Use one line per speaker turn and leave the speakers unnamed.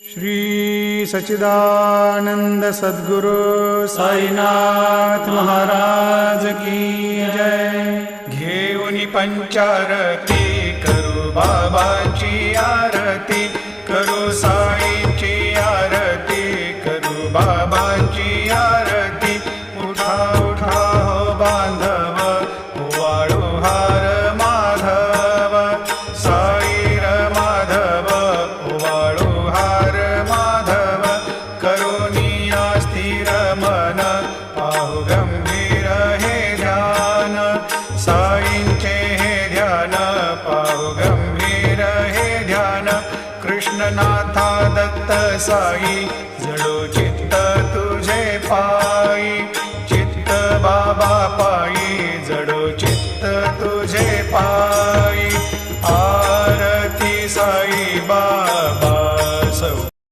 श्री सच्चिदानंद सद्गुरु साईनाथ महाराज की जय। घेऊनी पंचारती करू बाबाची आरती, करू साईंची आरती, करू बाबाची आरती। उठा उठा हो बांधव, वाळू हार माधव, साईर माधव, वाळू हार माधव। करुणिया स्थिर मन, पाहु गंभीर हे ध्यान, साईंचे हे ध्यान, पाहु गंभीर हे ध्यान। कृष्णनाथा दत्त साई, जडो चित